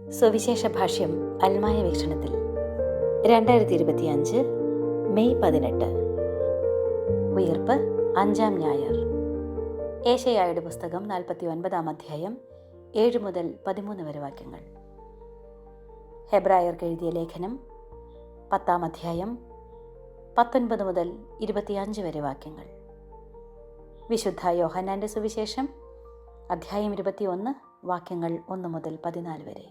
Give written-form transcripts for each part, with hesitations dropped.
സുവിശേഷ ഭാഷ്യം അൽമായ വീക്ഷണത്തിൽ 2025 മെയ് 18 ഉയിർപ്പ് 5-ാം ഞായർ. ഏശയ്യായുടെ പുസ്തകം 49-ാം അധ്യായം 7 മുതൽ 13 വരെ വാക്യങ്ങൾ. ഹെബ്രായർക്ക് എഴുതിയ ലേഖനം 10-ാം അധ്യായം 19 മുതൽ 25 വരെ വാക്യങ്ങൾ. വിശുദ്ധ യോഹന്നാന്റെ സുവിശേഷം അധ്യായം 21 വാക്യങ്ങൾ 1 മുതൽ 14 വരെ.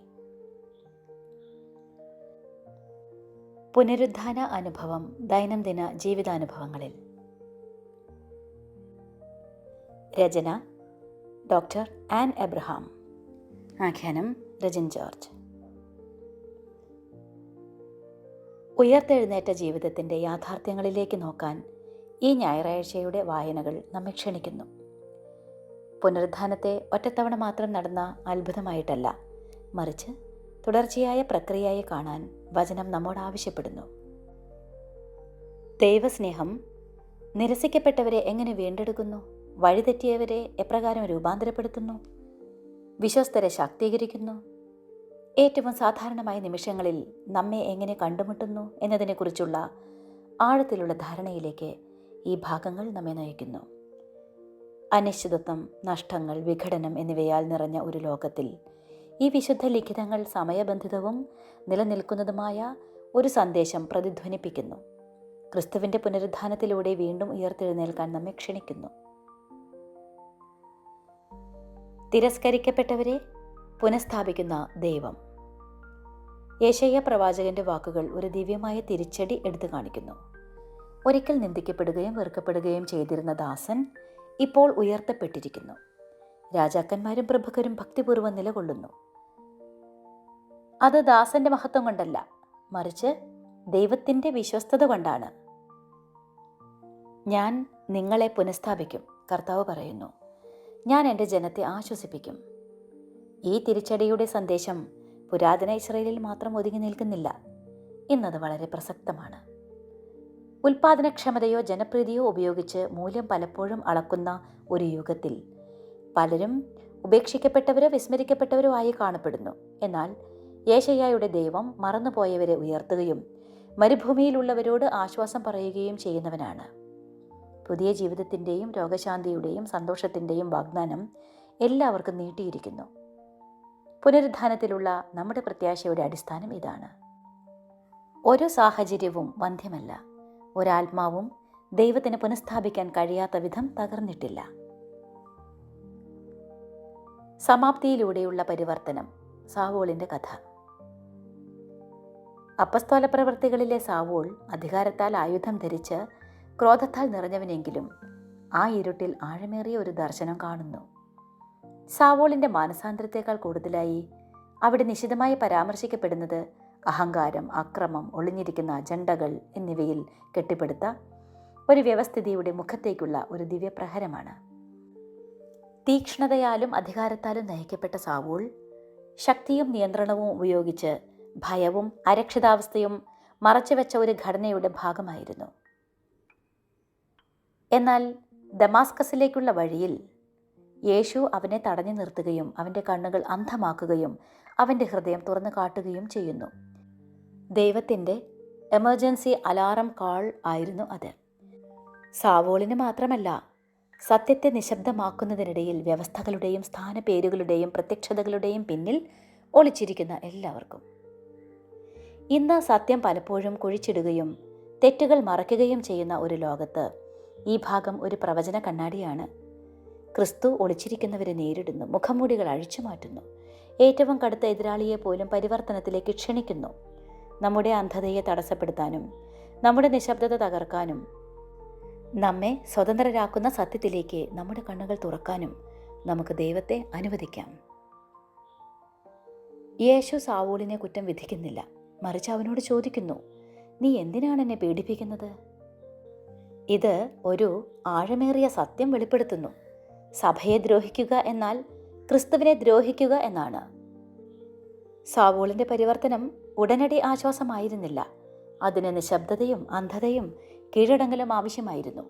പുനരുദ്ധാന അനുഭവം ദൈനംദിന ജീവിതാനുഭവങ്ങളിൽ. രചന ഡോക്ടർ ആൻ എബ്രഹാം. ആഖ്യാനം രജിൻ ജോർജ്. ഉയർത്തെഴുന്നേറ്റ ജീവിതത്തിൻ്റെ യാഥാർത്ഥ്യങ്ങളിലേക്ക് നോക്കാൻ ഈ ഞായറാഴ്ചയുടെ വായനകൾ നമ്മെ ക്ഷണിക്കുന്നു. പുനരുദ്ധാനത്തെ ഒറ്റത്തവണ മാത്രം നടന്ന അത്ഭുതമായിട്ടല്ല, മറിച്ച് തുടർച്ചയായ പ്രക്രിയയെ കാണാൻ വചനം നമ്മോട് ആവശ്യപ്പെടുന്നു. ദൈവസ്നേഹം നിരസിക്കപ്പെട്ടവരെ എങ്ങനെ വീണ്ടെടുക്കുന്നു? വഴിതെറ്റിയവരെ എപ്രകാരം രൂപാന്തരപ്പെടുത്തുന്നു? വിശ്വസ്തരെ ശാക്തീകരിക്കുന്നു? ഏറ്റവും സാധാരണമായ നിമിഷങ്ങളിൽ നമ്മെ എങ്ങനെ കണ്ടുമുട്ടുന്നു എന്നതിനെക്കുറിച്ചുള്ള ആഴത്തിലുള്ള ധാരണയിലേക്ക് ഈ ഭാഗങ്ങൾ നമ്മെ നയിക്കുന്നു. അനിശ്ചിതത്വം, നഷ്ടങ്ങൾ, വിഘടനം എന്നിവയാൽ നിറഞ്ഞ ഒരു ലോകത്തിൽ ഈ വിശുദ്ധ ലിഖിതങ്ങൾ സമയബന്ധിതവും നിലനിൽക്കുന്നതുമായ ഒരു സന്ദേശം പ്രതിധ്വനിപ്പിക്കുന്നു. ക്രിസ്തുവിൻ്റെ പുനരുദ്ധാനത്തിലൂടെ വീണ്ടും ഉയർത്തെഴുന്നേൽക്കാൻ നമ്മെ ക്ഷണിക്കുന്നു. തിരസ്കരിക്കപ്പെട്ടവരെ പുനഃസ്ഥാപിക്കുന്ന ദൈവം. യെശയ്യാ പ്രവാചകന്റെ വാക്കുകൾ ഒരു ദിവ്യമായ തിരിച്ചടി എടുത്തു കാണിക്കുന്നു. ഒരിക്കൽ നിന്ദിക്കപ്പെടുകയും വെറുക്കപ്പെടുകയും ചെയ്തിരുന്ന ദാസൻ ഇപ്പോൾ ഉയർത്തപ്പെട്ടിരിക്കുന്നു. രാജാക്കന്മാരും പ്രഭുക്കരും ഭക്തിപൂർവ്വം നിലകൊള്ളുന്നു. അത് ദാസന്റെ മഹത്വം കൊണ്ടല്ല, മറിച്ച് ദൈവത്തിൻ്റെ വിശ്വസ്തത കൊണ്ടാണ്. ഞാൻ നിങ്ങളെ പുനഃസ്ഥാപിക്കും, കർത്താവ് പറയുന്നു. ഞാൻ എൻ്റെ ജനത്തെ ആശ്വസിപ്പിക്കും. ഈ തിരിച്ചടിയുടെ സന്ദേശം പുരാതന ഇസ്രായേലിൽ മാത്രം ഒതുങ്ങി നിൽക്കുന്നില്ല. ഇന്നത് വളരെ പ്രസക്തമാണ്. ഉൽപാദനക്ഷമതയോ ജനപ്രീതിയോ ഉപയോഗിച്ച് മൂല്യം പലപ്പോഴും അളക്കുന്ന ഒരു യുഗത്തിൽ പലരും ഉപേക്ഷിക്കപ്പെട്ടവരോ വിസ്മരിക്കപ്പെട്ടവരോ ആയി കാണപ്പെടുന്നു. എന്നാൽ യെശയ്യായുടെ ദൈവം മറന്നുപോയവരെ ഉയർത്തുകയും മരുഭൂമിയിലുള്ളവരോട് ആശ്വാസം പറയുകയും ചെയ്യുന്നവനാണ്. പുതിയ ജീവിതത്തിൻ്റെയും രോഗശാന്തിയുടെയും സന്തോഷത്തിൻ്റെയും വാഗ്ദാനം എല്ലാവർക്കും നീട്ടിയിരിക്കുന്നു. പുനരുദ്ധാനത്തിലുള്ള നമ്മുടെ പ്രത്യാശയുടെ അടിസ്ഥാനം ഇതാണ്. ഒരു സാഹചര്യവും വന്ധ്യമല്ല. ഒരാത്മാവും ദൈവത്തിന് പുനഃസ്ഥാപിക്കാൻ കഴിയാത്ത വിധം തകർന്നിട്ടില്ല. സമാപ്തിയിലൂടെയുള്ള പരിവർത്തനം. സാവൂളിൻ്റെ കഥ. അപ്പസ്തോല പ്രവൃത്തികളിലെ സാവൂൾ അധികാരത്താൽ ആയുധം ധരിച്ച് ക്രോധത്താൽ നിറഞ്ഞവനെങ്കിലും ആ ഇരുട്ടിൽ ആഴമേറിയ ഒരു ദർശനം കാണുന്നു. സാവൂളിൻ്റെ മാനസാന്തരത്തേക്കാൾ കൂടുതലായി അവിടെ നിശിതമായി പരാമർശിക്കപ്പെടുന്നത് അഹങ്കാരം, അക്രമം, ഒളിഞ്ഞിരിക്കുന്ന അജണ്ടകൾ എന്നിവയിൽ കെട്ടിപ്പടുത്ത ഒരു വ്യവസ്ഥിതിയുടെ മുഖത്തേക്കുള്ള ഒരു ദിവ്യപ്രഹരമാണ്. തീക്ഷ്ണതയാലും അധികാരത്താലും നയിക്കപ്പെട്ട സാവൂൾ ശക്തിയും നിയന്ത്രണവും ഉപയോഗിച്ച് ഭയവും അരക്ഷിതാവസ്ഥയും മറച്ചുവെച്ച ഒരു ഘടനയുടെ ഭാഗമായിരുന്നു. എന്നാൽ ദമാസ്കസിലേക്കുള്ള വഴിയിൽ യേശു അവനെ തടഞ്ഞു നിർത്തുകയും അവൻ്റെ കണ്ണുകൾ അന്ധമാക്കുകയും അവൻ്റെ ഹൃദയം തുറന്നു കാട്ടുകയും ചെയ്യുന്നു. ദൈവത്തിൻ്റെ എമർജൻസി അലാറം കാൾ ആയിരുന്നു അത്. സാവൂളിന് മാത്രമല്ല, സത്യത്തെ നിശബ്ദമാക്കുന്നതിനിടയിൽ വ്യവസ്ഥകളുടെയും സ്ഥാനപേരുകളുടെയും പ്രത്യക്ഷതകളുടെയും പിന്നിൽ ഒളിച്ചിരിക്കുന്ന എല്ലാവർക്കും. ഇന്ന് സത്യം പലപ്പോഴും കുഴിച്ചിടുകയും തെറ്റുകൾ മറയ്ക്കുകയും ചെയ്യുന്ന ഒരു ലോകത്ത് ഈ ഭാഗം ഒരു പ്രവചന കണ്ണാടിയാണ്. ക്രിസ്തു ഒളിച്ചിരിക്കുന്നവരെ നേരിടുന്നു, മുഖംമൂടികൾ അഴിച്ചു മാറ്റുന്നു, ഏറ്റവും കടുത്ത എതിരാളിയെ പോലും പരിവർത്തനത്തിലേക്ക് ക്ഷണിക്കുന്നു. നമ്മുടെ അന്ധതയെ തടസ്സപ്പെടുത്താനും നമ്മുടെ നിശബ്ദത തകർക്കാനും നമ്മെ സ്വതന്ത്രരാക്കുന്ന സത്യത്തിലേക്ക് നമ്മുടെ കണ്ണുകൾ തുറക്കാനും നമുക്ക് ദൈവത്തെ അനുവദിക്കാം. യേശു സാവൂളിനെ കുറ്റം വിധിക്കുന്നില്ല, മറിച്ച് അവനോട് ചോദിക്കുന്നു, നീ എന്തിനാണ് എന്നെ പീഡിപ്പിക്കുന്നത്? ഇത് ഒരു ആഴമേറിയ സത്യം വെളിപ്പെടുത്തുന്നു. സഭയെ ദ്രോഹിക്കുക എന്നാൽ ക്രിസ്തുവിനെ ദ്രോഹിക്കുക എന്നാണ്. സാവൂളിൻ്റെ പരിവർത്തനം ഉടനടി ആശ്വാസമായിരുന്നില്ല. അതിന് നിശബ്ദതയും അന്ധതയും കീഴടങ്ങലും ആവശ്യമായിരുന്നു.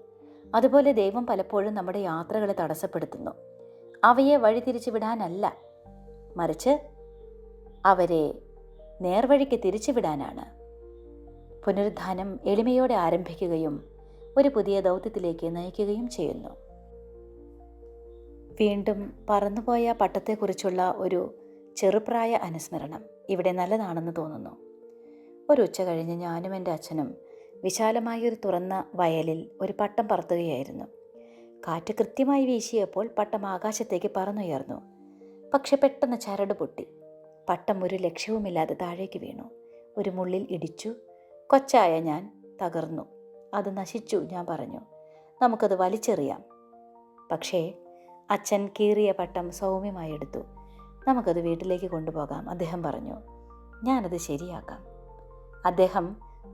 അതുപോലെ ദൈവം പലപ്പോഴും നമ്മുടെ യാത്രകളെ തടസ്സപ്പെടുത്തുന്നു. അവയെ വഴിതിരിച്ചു വിടാനല്ല, മറിച്ച് അവരെ നേർവഴിക്ക് തിരിച്ചുവിടാനാണ്. പുനരുത്ഥാനം എളിമയോടെ ആരംഭിക്കുകയും ഒരു പുതിയ ദൗത്യത്തിലേക്ക് നയിക്കുകയും ചെയ്യുന്നു. വീണ്ടും പറന്നുപോയ പട്ടത്തെക്കുറിച്ചുള്ള ഒരു ചെറുപ്രായ അനുസ്മരണം ഇവിടെ നല്ലതാണെന്ന് തോന്നുന്നു. ഒരു ഉച്ച കഴിഞ്ഞ് ഞാനും എൻ്റെ അച്ഛനും വിശാലമായൊരു തുറന്ന വയലിൽ ഒരു പട്ടം പറത്തുകയായിരുന്നു. കാറ്റ് കൃത്യമായി വീശിയപ്പോൾ പട്ടം ആകാശത്തേക്ക് പറന്നുയർന്നു. പക്ഷെ പെട്ടെന്ന് ചരട് പൊട്ടി. പട്ടം ഒരു ലക്ഷ്യവുമില്ലാതെ താഴേക്ക് വീണു. ഒരു മുള്ളിൽ ഇടിച്ചു. കൊച്ചായ ഞാൻ തകർന്നു. അത് നശിച്ചു. ഞാൻ പറഞ്ഞു, നമുക്കത് വലിച്ചെറിയാം. പക്ഷേ അച്ഛൻ കീറിയ പട്ടം സൗമ്യമായി എടുത്തു. നമുക്കത് വീട്ടിലേക്ക് കൊണ്ടുപോകാം, അദ്ദേഹം പറഞ്ഞു. ഞാനത് ശരിയാക്കാം. അദ്ദേഹം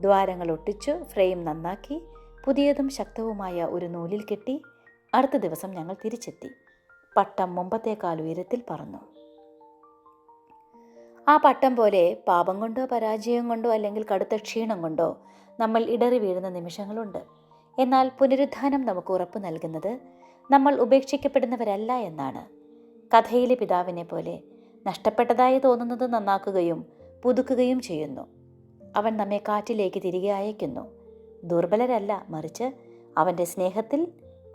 ദ്വാരങ്ങൾ ഒട്ടിച്ചു, ഫ്രെയിം നന്നാക്കി, പുതിയതും ശക്തവുമായ ഒരു നൂലിൽ കെട്ടി. അടുത്ത ദിവസം ഞങ്ങൾ തിരിച്ചെത്തി. പട്ടം മുമ്പത്തേക്കാൾ ഉയരത്തിൽ പറന്നു. ആ പട്ടം പോലെ പാപം കൊണ്ടോ പരാജയം കൊണ്ടോ അല്ലെങ്കിൽ കടുത്ത ക്ഷീണം കൊണ്ടോ നമ്മൾ ഇടറി വീഴുന്ന നിമിഷങ്ങളുണ്ട്. എന്നാൽ പുനരുത്ഥാനം നമുക്ക് ഉറപ്പ് നൽകുന്നത് നമ്മൾ ഉപേക്ഷിക്കപ്പെടുന്നവരല്ല എന്നാണ്. കഥയിലെ പിതാവിനെ പോലെ നഷ്ടപ്പെട്ടതായി തോന്നുന്നത് നന്നാക്കുകയും പുതുക്കുകയും ചെയ്യുന്നു. അവൻ നമ്മെ കാറ്റിലേക്ക് തിരികെ അയക്കുന്നു. ദുർബലരല്ല, മറിച്ച് അവൻ്റെ സ്നേഹത്തിൽ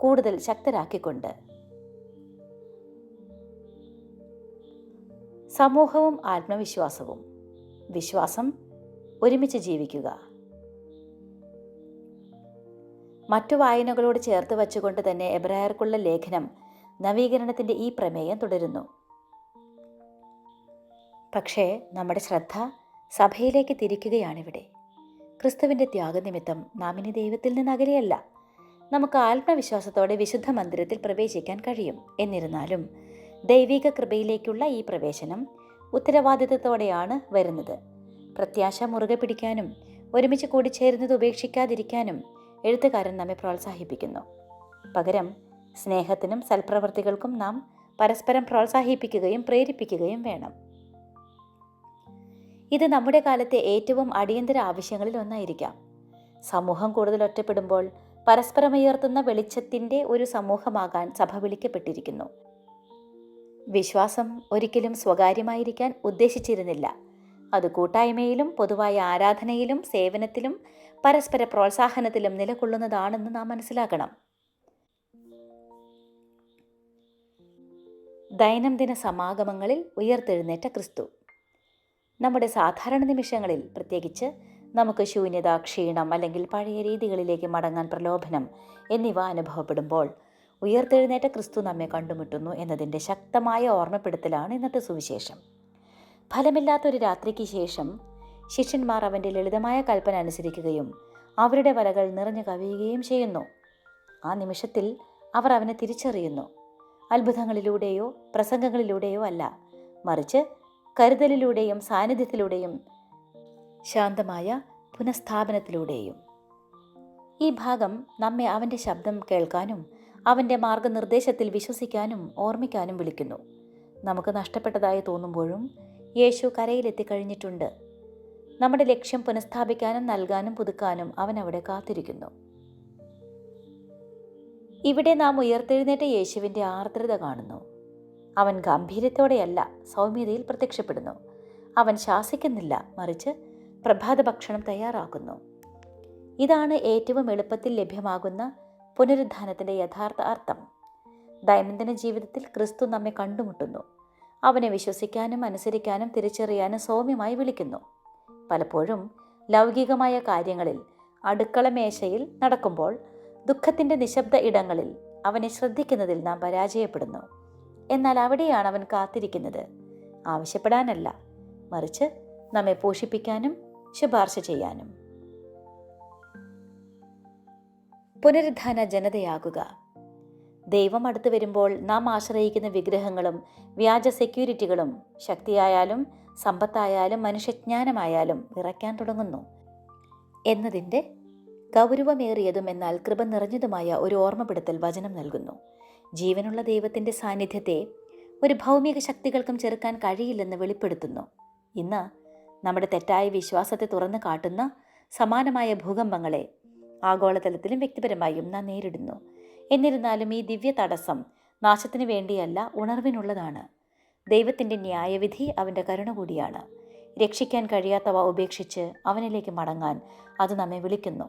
കൂടുതൽ ശക്തരാക്കിക്കൊണ്ട്. സമൂഹവും ആത്മവിശ്വാസവും. വിശ്വാസം, ഒരുമിച്ച് ജീവിക്കുക. മറ്റു വായനകളോട് ചേർത്ത് വച്ചുകൊണ്ട് തന്നെ എബ്രായർക്കുള്ള ലേഖനം നവീകരണത്തിൻ്റെ ഈ പ്രമേയം തുടരുന്നു. പക്ഷേ നമ്മുടെ ശ്രദ്ധ സഭയിലേക്ക് തിരിക്കുകയാണിവിടെ. ക്രിസ്തുവിൻ്റെ ത്യാഗനിമിത്തം നാം ഇനി ദൈവത്തിൽ നിന്ന് അകലെയല്ല. നമുക്ക് ആത്മവിശ്വാസത്തോടെ വിശുദ്ധ മന്ദിരത്തിൽ പ്രവേശിക്കാൻ കഴിയും. എന്നിരുന്നാലും ദൈവിക കൃപയിലേക്കുള്ള ഈ പ്രവേശനം ഉത്തരവാദിത്തത്തോടെയാണ് വരുന്നത്. പ്രത്യാശ മുറുകെ പിടിക്കാനും ഒരുമിച്ച് കൂടിച്ചേരുന്നത് ഉപേക്ഷിക്കാതിരിക്കാനും എഴുത്തുകാരൻ നമ്മെ പ്രോത്സാഹിപ്പിക്കുന്നു. പകരം സ്നേഹത്തിനും സൽപ്രവൃത്തികൾക്കും നാം പരസ്പരം പ്രോത്സാഹിപ്പിക്കുകയും പ്രേരിപ്പിക്കുകയും വേണം. ഇത് നമ്മുടെ കാലത്തെ ഏറ്റവും അടിയന്തര ആവശ്യങ്ങളിൽ ഒന്നായിരിക്കാം. സമൂഹം കൂടുതൽ ഒറ്റപ്പെടുമ്പോൾ പരസ്പരമുയർത്തുന്ന വെളിച്ചത്തിൻ്റെ ഒരു സമൂഹമാകാൻ സഭ വിളിക്കപ്പെട്ടിരിക്കുന്നു. വിശ്വാസം ഒരിക്കലും സ്വകാര്യമായിരിക്കാൻ ഉദ്ദേശിച്ചിരുന്നില്ല. അത് കൂട്ടായ്മയിലും പൊതുവായ ആരാധനയിലും സേവനത്തിലും പരസ്പര പ്രോത്സാഹനത്തിലും നിലകൊള്ളുന്നതാണെന്ന് നാം മനസ്സിലാക്കണം. ദൈനംദിന സമാഗമങ്ങളിൽ ഉയർത്തെഴുന്നേറ്റ ക്രിസ്തു. നമ്മുടെ സാധാരണ നിമിഷങ്ങളിൽ, പ്രത്യേകിച്ച് നമുക്ക് ശൂന്യത, ക്ഷീണം അല്ലെങ്കിൽ പഴയ രീതികളിലേക്ക് മടങ്ങാൻ പ്രലോഭനം എന്നിവ അനുഭവപ്പെടുമ്പോൾ ഉയർത്തെഴുന്നേറ്റ ക്രിസ്തു നമ്മെ കണ്ടുമുട്ടുന്നു എന്നതിൻ്റെ ശക്തമായ ഓർമ്മപ്പെടുത്തലാണ് ഇന്നത്തെ സുവിശേഷം. ഫലമില്ലാത്തൊരു രാത്രിക്ക് ശേഷം ശിഷ്യന്മാർ അവൻ്റെ ലളിതമായ കൽപ്പന അനുസരിക്കുകയും അവരുടെ വലകൾ നിറഞ്ഞു കവിയുകയും ചെയ്യുന്നു. ആ നിമിഷത്തിൽ അവർ അവനെ തിരിച്ചറിയുന്നു. അത്ഭുതങ്ങളിലൂടെയോ പ്രസംഗങ്ങളിലൂടെയോ അല്ല, മറിച്ച് കരുതലിലൂടെയും സാന്നിധ്യത്തിലൂടെയും ശാന്തമായ പുനഃസ്ഥാപനത്തിലൂടെയും. ഈ ഭാഗം നമ്മെ അവൻ്റെ ശബ്ദം കേൾക്കാനും അവൻ്റെ മാർഗനിർദ്ദേശത്തിൽ വിശ്വസിക്കാനും ഓർമ്മിക്കാനും വിളിക്കുന്നു. നമുക്ക് നഷ്ടപ്പെട്ടതായി തോന്നുമ്പോഴും യേശു കരയിലെത്തിക്കഴിഞ്ഞിട്ടുണ്ട്. നമ്മുടെ ലക്ഷ്യം പുനഃസ്ഥാപിക്കാനും നൽകാനും പുതുക്കാനും അവൻ അവിടെ കാത്തിരിക്കുന്നു. ഇവിടെ നാം ഉയർത്തെഴുന്നേറ്റ യേശുവിൻ്റെ ആർദ്രത കാണുന്നു. അവൻ ഗാംഭീര്യത്തോടെയല്ല, സൗമ്യതയിൽ പ്രത്യക്ഷപ്പെടുന്നു. അവൻ ശാസിക്കുന്നില്ല, മറിച്ച് പ്രഭാത ഭക്ഷണം തയ്യാറാക്കുന്നു. ഇതാണ് ഏറ്റവും എളുപ്പത്തിൽ ലഭ്യമാകുന്ന പുനരുത്ഥാനത്തിൻ്റെ യഥാർത്ഥ അർത്ഥം. ദൈനംദിന ജീവിതത്തിൽ ക്രിസ്തു നമ്മെ കണ്ടുമുട്ടുന്നു. അവനെ വിശ്വസിക്കാനും അനുസരിക്കാനും തിരിച്ചറിയാനും സൗമ്യമായി വിളിക്കുന്നു. പലപ്പോഴും ലൗകികമായ കാര്യങ്ങളിൽ, അടുക്കള മേശയിൽ നടക്കുമ്പോൾ, ദുഃഖത്തിൻ്റെ നിശബ്ദ ഇടങ്ങളിൽ അവനെ ശ്രദ്ധിക്കുന്നതിൽ നാം പരാജയപ്പെടുന്നു. എന്നാൽ അവിടെയാണ് അവൻ കാത്തിരിക്കുന്നത്. ആവശ്യപ്പെടാനല്ല, മറിച്ച് നമ്മെ പോഷിപ്പിക്കാനും ശുപാർശ ചെയ്യാനും. പുനരുത്ഥാന ജനതയാകുക. ദൈവം അടുത്തു വരുമ്പോൾ നാം ആശ്രയിക്കുന്ന വിഗ്രഹങ്ങളും വ്യാജ സെക്യൂരിറ്റികളും ശക്തിയായാലും സമ്പത്തായാലും മനുഷ്യജ്ഞാനമായാലും വിറയ്ക്കാൻ തുടങ്ങുന്നു എന്നതിൻ്റെ ഗൗരവമേറിയതും എന്നാൽ കൃപ നിറഞ്ഞതുമായ ഒരു ഓർമ്മപ്പെടുത്തൽ വചനം നൽകുന്നു. ജീവനുള്ള ദൈവത്തിൻ്റെ സാന്നിധ്യത്തെ ഒരു ഭൗമിക ശക്തികൾക്കും ചെറുക്കാൻ കഴിയില്ലെന്ന് വെളിപ്പെടുത്തുന്നു. ഇന്ന് നമ്മുടെ തെറ്റായ വിശ്വാസത്തെ തുറന്നു കാട്ടുന്ന സമാനമായ ഭൂകമ്പങ്ങളെ ആഗോളതലത്തിലും വ്യക്തിപരമായും നാം നേരിടുന്നു. എന്നിരുന്നാലും ഈ ദിവ്യ തടസ്സം നാശത്തിന് വേണ്ടിയല്ല, ഉണർവിനുള്ളതാണ്. ദൈവത്തിൻ്റെ ന്യായവിധി അവൻ്റെ കരുണ കൂടിയാണ്. രക്ഷിക്കാൻ കഴിയാത്തവ ഉപേക്ഷിച്ച് അവനിലേക്ക് മടങ്ങാൻ അത് നമ്മെ വിളിക്കുന്നു.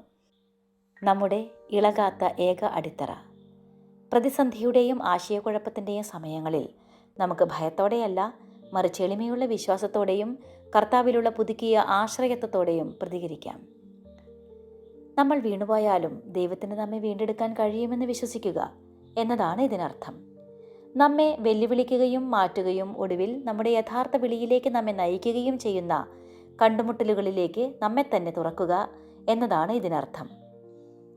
നമ്മുടെ ഇളകാത്ത ഏക അടിത്തറ. പ്രതിസന്ധിയുടെയും ആശയക്കുഴപ്പത്തിൻ്റെയും സമയങ്ങളിൽ നമുക്ക് ഭയത്തോടെയല്ല, മറിച്ച് എളിമയുള്ള വിശ്വാസത്തോടെയും കർത്താവിലുള്ള പുതുക്കിയ ആശ്രയത്വത്തോടെയും പ്രതികരിക്കാം. നമ്മൾ വീണുപോയാലും ദൈവത്തിന് നമ്മെ വീണ്ടെടുക്കാൻ കഴിയുമെന്ന് വിശ്വസിക്കുക എന്നതാണ് ഇതിനർത്ഥം. നമ്മെ വെല്ലുവിളിക്കുകയും മാറ്റുകയും ഒടുവിൽ നമ്മുടെ യഥാർത്ഥ വിളിയിലേക്ക് നമ്മെ നയിക്കുകയും ചെയ്യുന്ന കണ്ടുമുട്ടലുകളിലേക്ക് നമ്മെ തന്നെ തുറക്കുക എന്നതാണ് ഇതിനർത്ഥം.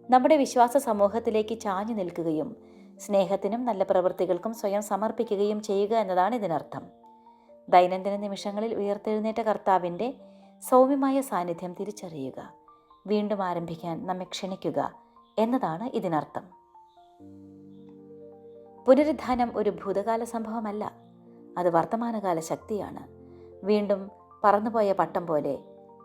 നമ്മുടെ വിശ്വാസ സമൂഹത്തിലേക്ക് ചാഞ്ഞു നിൽക്കുകയും സ്നേഹത്തിനും നല്ല പ്രവൃത്തികൾക്കും സ്വയം സമർപ്പിക്കുകയും ചെയ്യുക എന്നതാണ് ഇതിനർത്ഥം. ദൈനംദിന നിമിഷങ്ങളിൽ ഉയർത്തെഴുന്നേറ്റ കർത്താവിൻ്റെ സൗമ്യമായ സാന്നിധ്യം തിരിച്ചറിയുക, വീണ്ടും ആരംഭിക്കാൻ നമ്മെ ക്ഷണിക്കുക എന്നതാണ് ഇതിനർത്ഥം. പുനരുത്ഥാനം ഒരു ഭൂതകാല സംഭവമല്ല, അത് വർത്തമാനകാല ശക്തിയാണ്. വീണ്ടും പറന്നുപോയ പട്ടം പോലെ,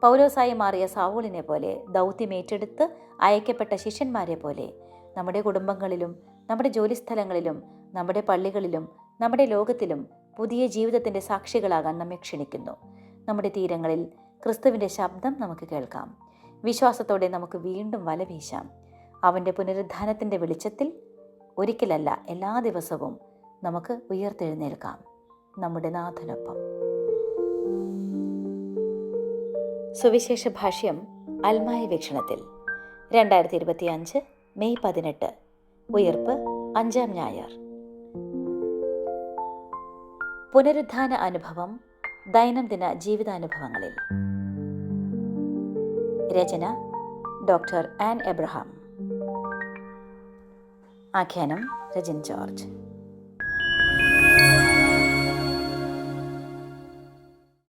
പൗലോസായി മാറിയ സാവൂളിനെ പോലെ, ദൗത്യമേറ്റെടുത്ത് അയക്കപ്പെട്ട ശിഷ്യന്മാരെ പോലെ നമ്മുടെ കുടുംബങ്ങളിലും നമ്മുടെ ജോലിസ്ഥലങ്ങളിലും നമ്മുടെ പള്ളികളിലും നമ്മുടെ ലോകത്തിലും പുതിയ ജീവിതത്തിൻ്റെ സാക്ഷികളാകാൻ നമ്മെ ക്ഷണിക്കുന്നു. നമ്മുടെ തീരങ്ങളിൽ ക്രിസ്തുവിൻ്റെ ശബ്ദം നമുക്ക് കേൾക്കാം. വിശ്വാസത്തോടെ നമുക്ക് വീണ്ടും വല വീശാം. അവൻ്റെ പുനരുത്ഥാനത്തിൻ്റെ വെളിച്ചത്തിൽ ഒരിക്കലല്ല എല്ലാ ദിവസവും നമുക്ക് ഉയർത്തെഴുന്നേൽക്കാം നമ്മുടെ നാഥനൊപ്പം. സുവിശേഷ ഭാഷ്യം അൽമായ വീക്ഷണത്തിൽ 2025 മെയ് 18 ഉയർപ്പ് 5-ാം ഞായർ. പുനരുത്ഥാന അനുഭവം ദൈനംദിന ജീവിതാനുഭവങ്ങളിൽ. രചന ഡോക്ടർ ആൻ എബ്രഹാം. ആഖ്യാനം രജിൻ ജോർജ്.